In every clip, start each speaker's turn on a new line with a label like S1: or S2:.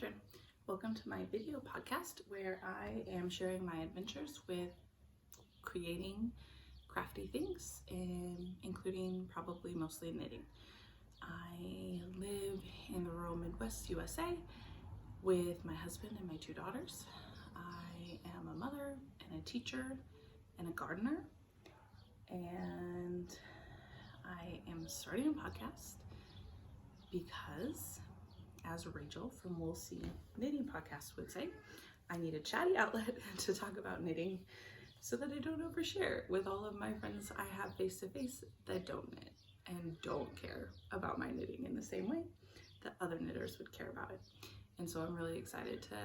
S1: Catherine. Welcome to my video podcast where I am sharing my adventures with creating crafty things, and including probably mostly knitting. I live in the rural Midwest USA with my husband and my 2 daughters. I am a mother and a teacher and a gardener, and I am starting a podcast because, as Rachel from We'll See Knitting Podcast would say, I need a chatty outlet to talk about knitting so that I don't overshare with all of my friends I have face to face that don't knit and don't care about my knitting in the same way that other knitters would care about it. And so I'm really excited to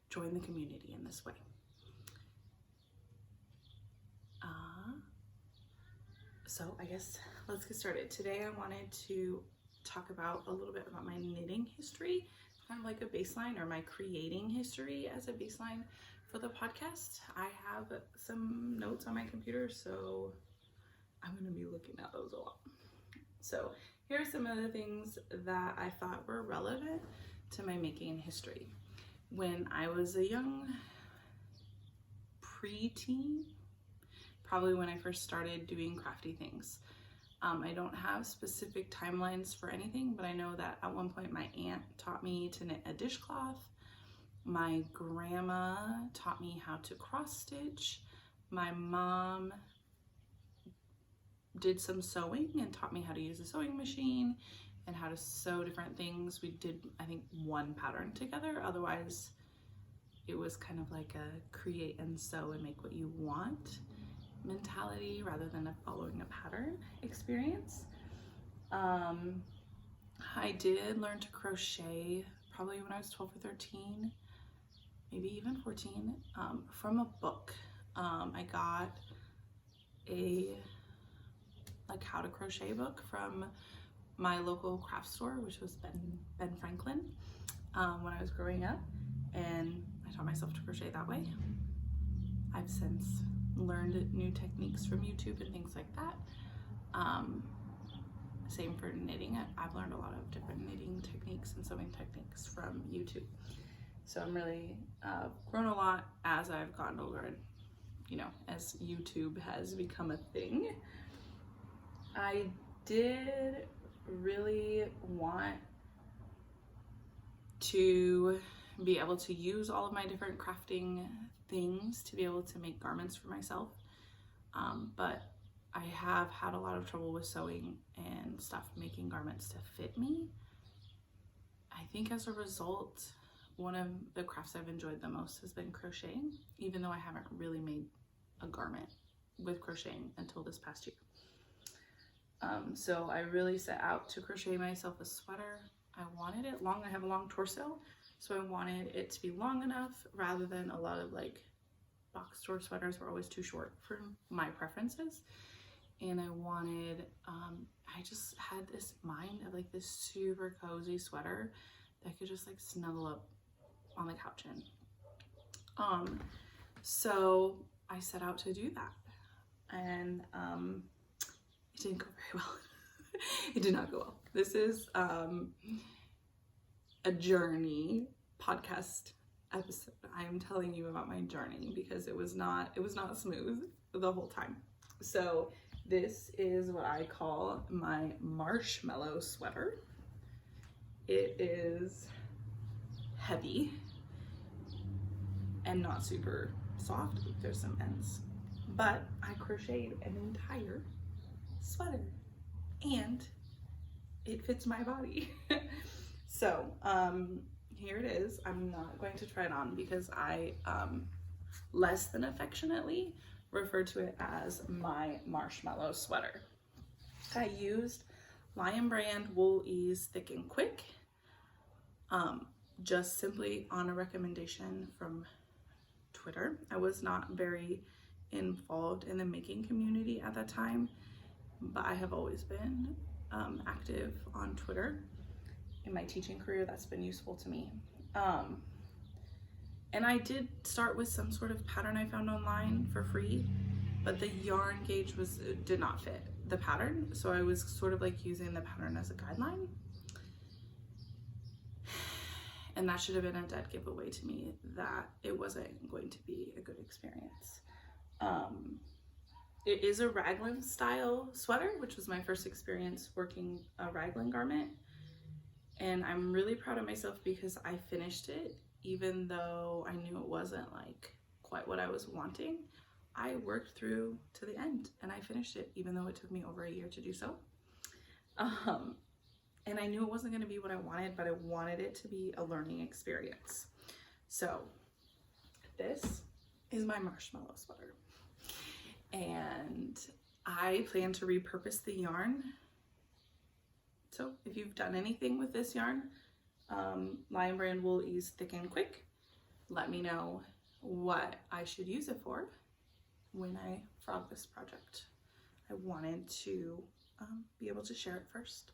S1: join the community in this way. So I guess let's get started. Today I wanted to talk about a little bit about my knitting history, kind of like a baseline, or my creating history as a baseline for the podcast. I have some notes on my computer, so I'm going to be looking at those a lot. So here are some of the things that I thought were relevant to my making history. When I was a young preteen, probably when I first started doing crafty things. I don't have specific timelines for anything, but I know that at one point my aunt taught me to knit a dishcloth. My grandma taught me how to cross stitch. My mom did some sewing and taught me how to use a sewing machine and how to sew different things. We did, I think, one pattern together. Otherwise, it was kind of like a create and sew and make what you want mentality rather than a following a pattern experience. I did learn to crochet probably when I was 12 or 13, maybe even 14, from a book. I got a how to crochet book from my local craft store, which was Ben Franklin, when I was growing up, and I taught myself to crochet that way. I've since learned new techniques from YouTube and things like that. Same for knitting. I've learned a lot of different knitting techniques and sewing techniques from YouTube. So I'm really grown a lot as I've gotten older, and as YouTube has become a thing. I did really want to be able to use all of my different crafting things to be able to make garments for myself, but I have had a lot of trouble with sewing and stuff making garments to fit me. I think as a result, one of the crafts I've enjoyed the most has been crocheting, even though I haven't really made a garment with crocheting until this past year. So I really set out to crochet myself a sweater. I wanted it long. I have a long torso, so I wanted it to be long enough rather than a lot of box store sweaters were always too short for my preferences. And I wanted, I just had this mind of this super cozy sweater that I could just snuggle up on the couch in. So I set out to do that, and it didn't go very well. It did not go well. This is a journey podcast episode. I am telling you about my journey because it was not smooth the whole time. So this is what I call my marshmallow sweater. It is heavy and not super soft. There's some ends, but I crocheted an entire sweater and it fits my body. So here it is. I'm not going to try it on because I less than affectionately refer to it as my marshmallow sweater. I used Lion Brand Wool Ease Thick and Quick, just simply on a recommendation from Twitter. I was not very involved in the making community at that time, but I have always been active on Twitter. In my teaching career, that's been useful to me. And I did start with some sort of pattern I found online for free, but the yarn gauge did not fit the pattern, so I was sort of using the pattern as a guideline. And that should have been a dead giveaway to me that it wasn't going to be a good experience. It is a raglan style sweater, which was my first experience working a raglan garment. And I'm really proud of myself because I finished it, even though I knew it wasn't like quite what I was wanting. I worked through to the end and I finished it, even though it took me over a year to do so. And I knew it wasn't going to be what I wanted, but I wanted it to be a learning experience. So this is my marshmallow sweater. And I plan to repurpose the yarn. So if you've done anything with this yarn, Lion Brand Wool Ease Thick and Quick, let me know what I should use it for when I frog this project. I wanted to be able to share it first.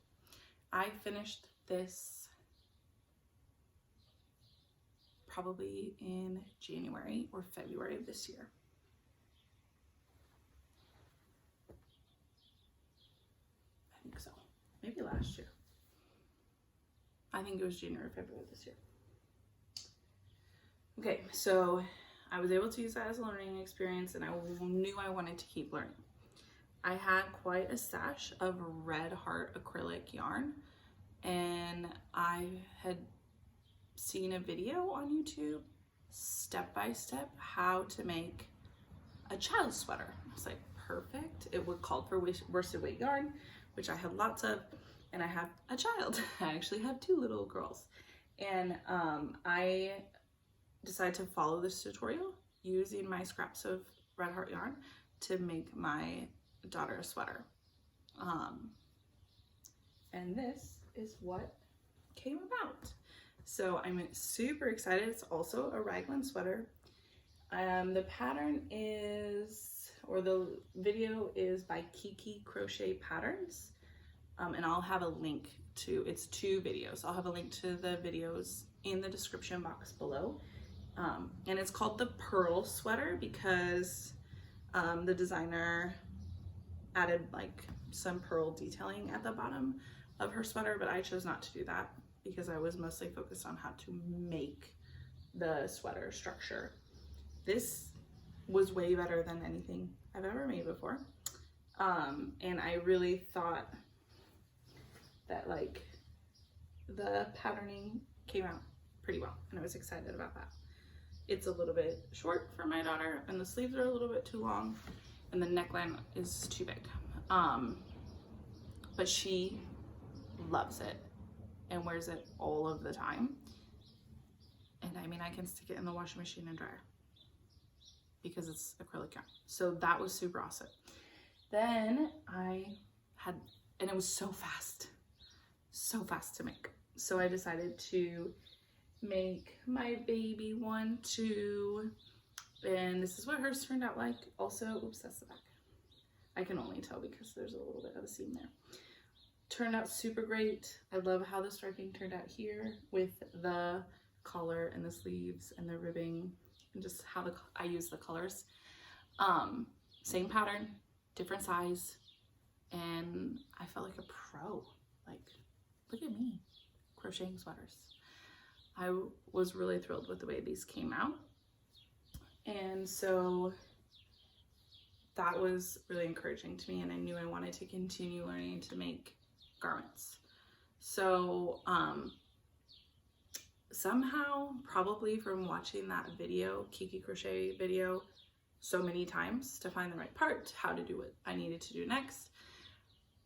S1: I finished this probably in January or February of this year. I think so. Maybe last year. I think it was January or February of this year. Okay, so I was able to use that as a learning experience and I knew I wanted to keep learning. I had quite a stash of Red Heart acrylic yarn, and I had seen a video on YouTube step by step how to make a child sweater. I was like, perfect. It would call for worsted weight yarn, which I had lots of, and I have a child. I actually have 2 little girls. And I decided to follow this tutorial using my scraps of Red Heart yarn to make my daughter a sweater. And this is what came about. So I'm super excited. It's also a raglan sweater. The pattern is, or the video is by Kiki Crochet Patterns. And I'll have a link to, it's 2 videos. I'll have a link to the videos in the description box below. And it's called the Pearl Sweater because the designer added like some pearl detailing at the bottom of her sweater, but I chose not to do that because I was mostly focused on how to make the sweater structure. This was way better than anything I've ever made before. And I really thought that like the patterning came out pretty well and I was excited about that. It's a little bit short for my daughter and the sleeves are a little bit too long and the neckline is too big. But she loves it and wears it all of the time. And I mean, I can stick it in the washing machine and dryer because it's acrylic yarn. So that was super awesome. Then I had, and it was so fast to make. So I decided to make my baby one too. And this is what hers turned out like. Also, oops, that's the back. I can only tell because there's a little bit of a seam there. Turned out super great. I love how the striping turned out here with the collar and the sleeves and the ribbing and just how I use the colors. Same pattern, different size, and I felt like a pro. Like, look at me, crocheting sweaters. I was really thrilled with the way these came out. And so that was really encouraging to me, and I knew I wanted to continue learning to make garments. So somehow, probably from watching that video, Kiki Crochet video, so many times to find the right part, how to do what I needed to do next,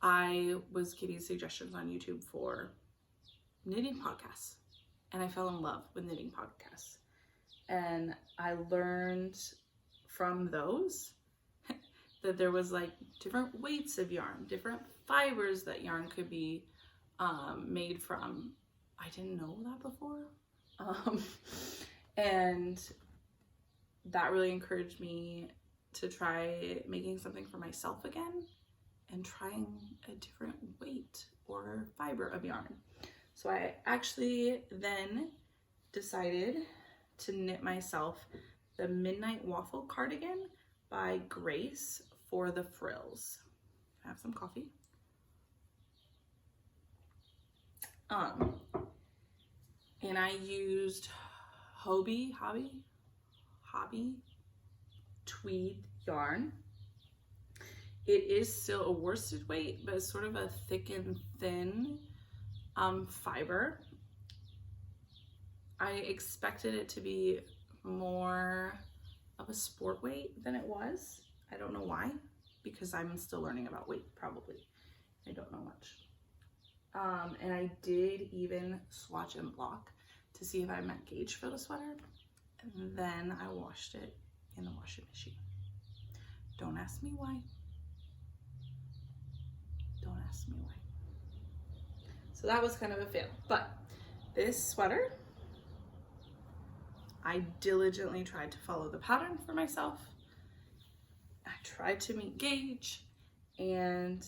S1: I was getting suggestions on YouTube for knitting podcasts, and I fell in love with knitting podcasts. And I learned from those that there was like different weights of yarn, different fibers that yarn could be made from. I didn't know that before. And that really encouraged me to try making something for myself again and trying a different weight or fiber of yarn. So I actually then decided to knit myself the Midnight Waffle cardigan by Grace for the Frills. I have some coffee. and I used Hobby tweed yarn. It is still a worsted weight, but it's sort of a thick and thin fiber. I expected it to be more of a sport weight than it was. I don't know why, because I'm still learning about weight, probably. I don't know much. And I did even swatch and block to see if I met gauge for the sweater. And then I washed it in the washing machine. Don't ask me why. Don't ask me why. So that was kind of a fail. But this sweater, I diligently tried to follow the pattern for myself. I tried to meet gauge, and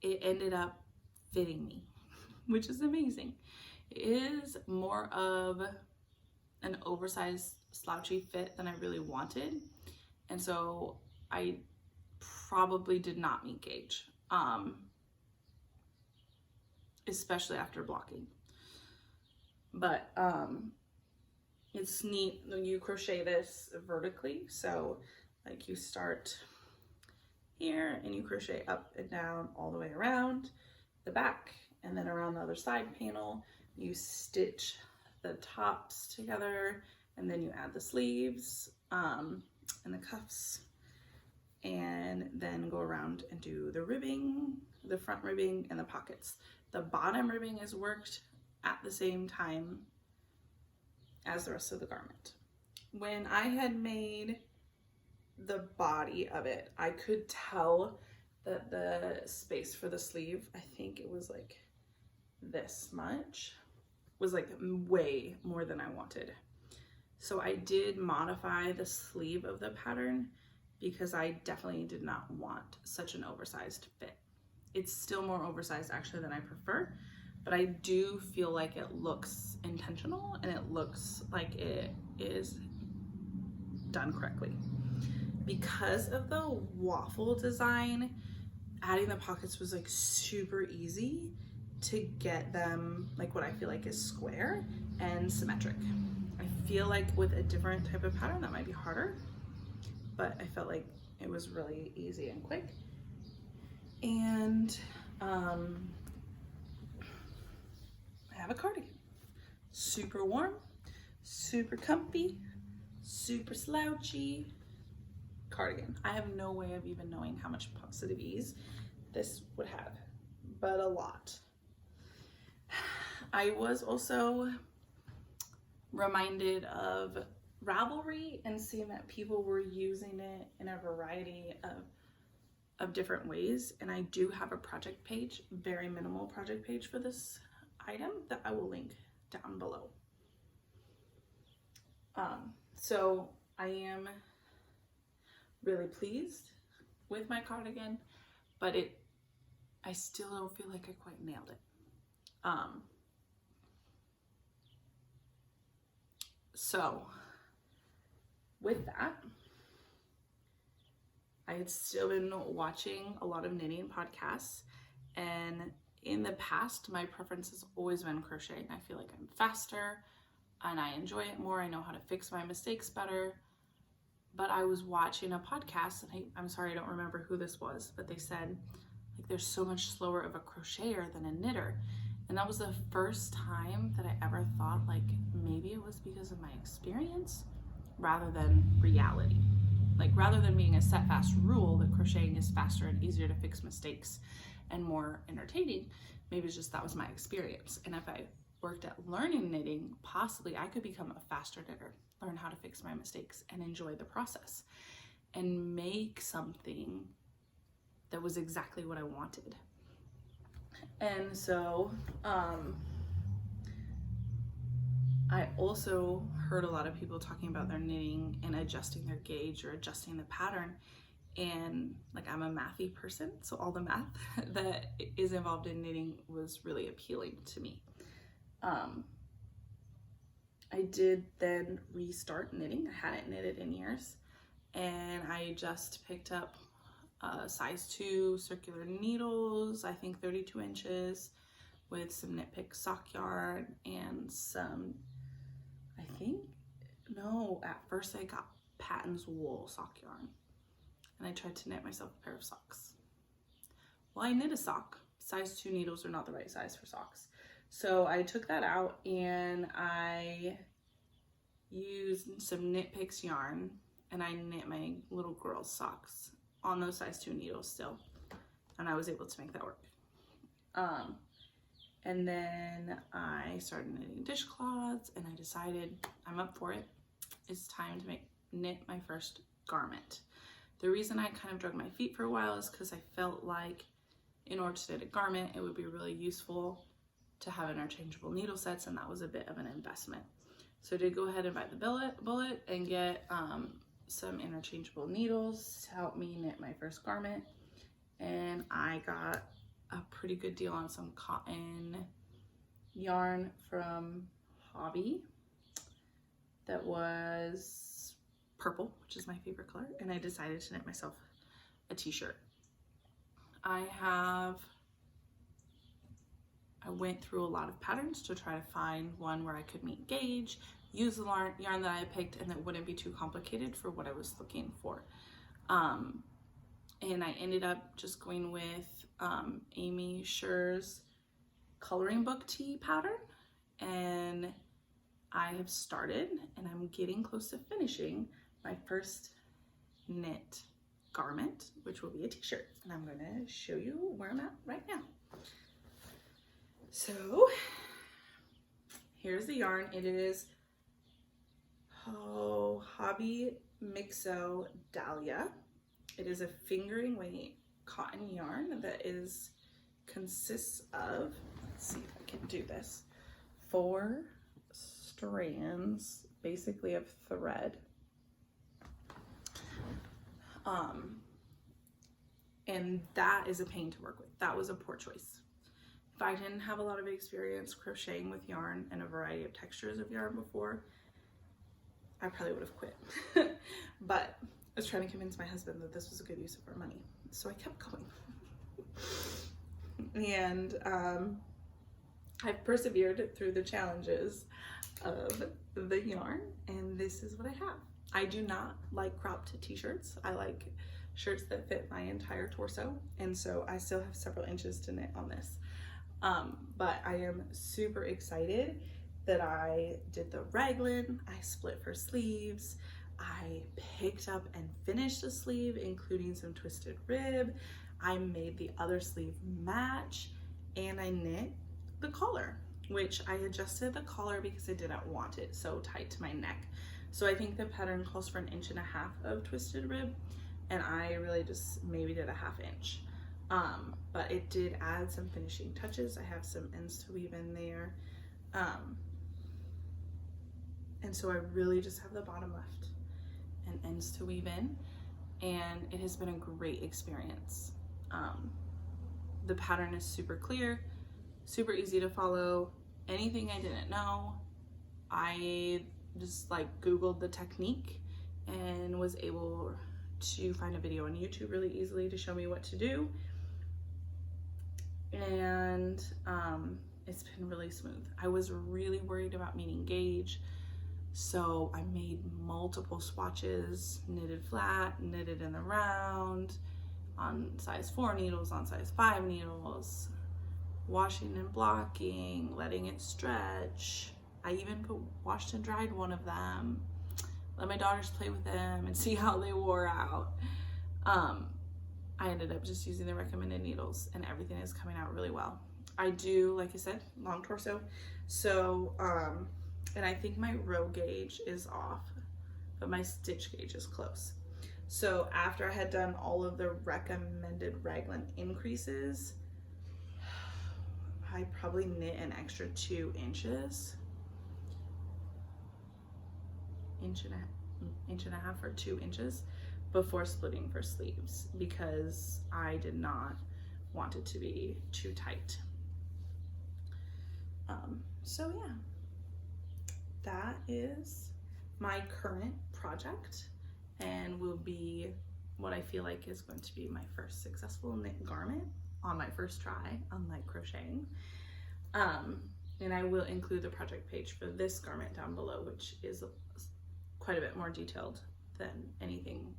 S1: it ended up fitting me, which is amazing. It is more of an oversized slouchy fit than I really wanted, and so I probably did not meet gauge, especially after blocking. But it's neat when you crochet this vertically, so like you start here and you crochet up and down all the way around the back, and then around the other side panel you stitch the tops together, and then you add the sleeves and the cuffs, and then go around and do the ribbing, the front ribbing, and the pockets. The bottom ribbing is worked at the same time as the rest of the garment. When I had made the body of it, I could tell that the space for the sleeve, I think it was like this much, was like way more than I wanted. So I did modify the sleeve of the pattern because I definitely did not want such an oversized fit. It's still more oversized actually than I prefer, but I do feel like it looks intentional and it looks like it is done correctly. Because of the waffle design, adding the pockets was like super easy to get them like what I feel like is square and symmetric. I feel like with a different type of pattern that might be harder, but I felt like it was really easy and quick. And I have a cardigan. Super warm, super comfy, super slouchy cardigan. I have no way of even knowing how much positive ease this would have, but a lot. I was also reminded of Ravelry and seeing that people were using it in a variety of different ways, and I do have a project page, very minimal project page for this item that I will link down below. So I am really pleased with my cardigan, but I still don't feel like I quite nailed it. So with that, I had still been watching a lot of knitting podcasts, and in the past, my preference has always been crocheting. I feel like I'm faster and I enjoy it more. I know how to fix my mistakes better. But I was watching a podcast, and I'm sorry, I don't remember who this was, but they said, like, there's so much slower of a crocheter than a knitter. And that was the first time that I ever thought, like, maybe it was because of my experience rather than reality. Like, rather than being a set fast rule that crocheting is faster and easier to fix mistakes and more entertaining, maybe it's just that was my experience. And if I worked at learning knitting, possibly I could become a faster knitter, learn how to fix my mistakes and enjoy the process and make something that was exactly what I wanted. And so I also heard a lot of people talking about their knitting and adjusting their gauge or adjusting the pattern. And like, I'm a mathy person, so all the math that is involved in knitting was really appealing to me. I did then restart knitting. I hadn't knitted in years, and I just picked up size 2 circular needles, I think 32 inches, with some knit pick sock yarn and some, I think, no, at first I got Patton's wool sock yarn, and I tried to knit myself a pair of socks. Well, I knit a sock. Size 2 needles are not the right size for socks. So I took that out and I used some knit picks yarn, and I knit my little girl's socks on those size 2 needles still, and I was able to make that work. And then I started knitting dishcloths, and I decided I'm up for it. It's time to knit my first garment. The reason I kind of drug my feet for a while is because I felt like in order to knit a garment, it would be really useful to have interchangeable needle sets, and that was a bit of an investment. So I did go ahead and buy the bullet and get some interchangeable needles to help me knit my first garment. And I got a pretty good deal on some cotton yarn from Hobby that was purple, which is my favorite color, and I decided to knit myself a t-shirt. I went through a lot of patterns to try to find one where I could meet gauge, use the yarn that I picked, and that wouldn't be too complicated for what I was looking for. And I ended up just going with Aimee Sher's coloring book tee pattern, and I have started, and I'm getting close to finishing my first knit garment, which will be a t-shirt, and I'm gonna show you where I'm at right now. So here's the yarn. It is Hobby Mixo Dahlia. It is a fingering weight cotton yarn that consists of, let's see if I can do this, 4 strands basically of thread. And that is a pain to work with. That was a poor choice. If I didn't have a lot of experience crocheting with yarn and a variety of textures of yarn before, I probably would have quit. But I was trying to convince my husband that this was a good use of our money, so I kept going. And I've persevered through the challenges of the yarn, and this is what I have. I do not like cropped t-shirts. I like shirts that fit my entire torso, and so I still have several inches to knit on this. But I am super excited that I did the raglan, I split for sleeves, I picked up and finished the sleeve, including some twisted rib, I made the other sleeve match, and I knit the collar, which I adjusted the collar because I didn't want it so tight to my neck. So I think the pattern calls for 1.5 inches of twisted rib, and I really just maybe did a 1/2 inch. But it did add some finishing touches. I have some ends to weave in there. And so I really just have the bottom left and ends to weave in, and it has been a great experience. The pattern is super clear, super easy to follow. Anything I didn't know, I just like Googled the technique and was able to find a video on YouTube really easily to show me what to do. And it's been really smooth. I was really worried about meeting gauge, so I made multiple swatches, knitted flat, knitted in the round, on size 4 needles, on size 5 needles, washing and blocking, letting it stretch. I even washed and dried one of them, let my daughters play with them and see how they wore out. I ended up just using the recommended needles, and everything is coming out really well. I do, like I said, long torso, so and I think my row gauge is off, but my stitch gauge is close. So after I had done all of the recommended raglan increases, I probably knit an extra 2 inches, inch and a half or 2 inches before splitting for sleeves, because I did not want it to be too tight. So yeah, that is my current project, and will be what I feel like is going to be my first successful knit garment on my first try, unlike crocheting. And I will include the project page for this garment down below, which is quite a bit more detailed than anything.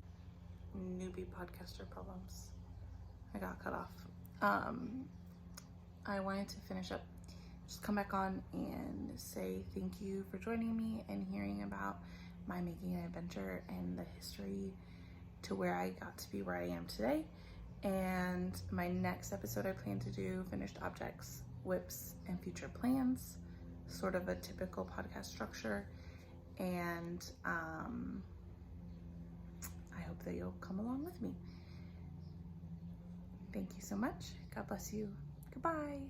S1: Newbie podcaster problems. I got cut off. I wanted to finish up, just come back on and say thank you for joining me and hearing about my making an adventure and the history to where I got to be where I am today. And my next episode, I plan to do finished objects, WIPs, and future plans, sort of a typical podcast structure. And I hope that you'll come along with me. Thank you so much. God bless you. Goodbye.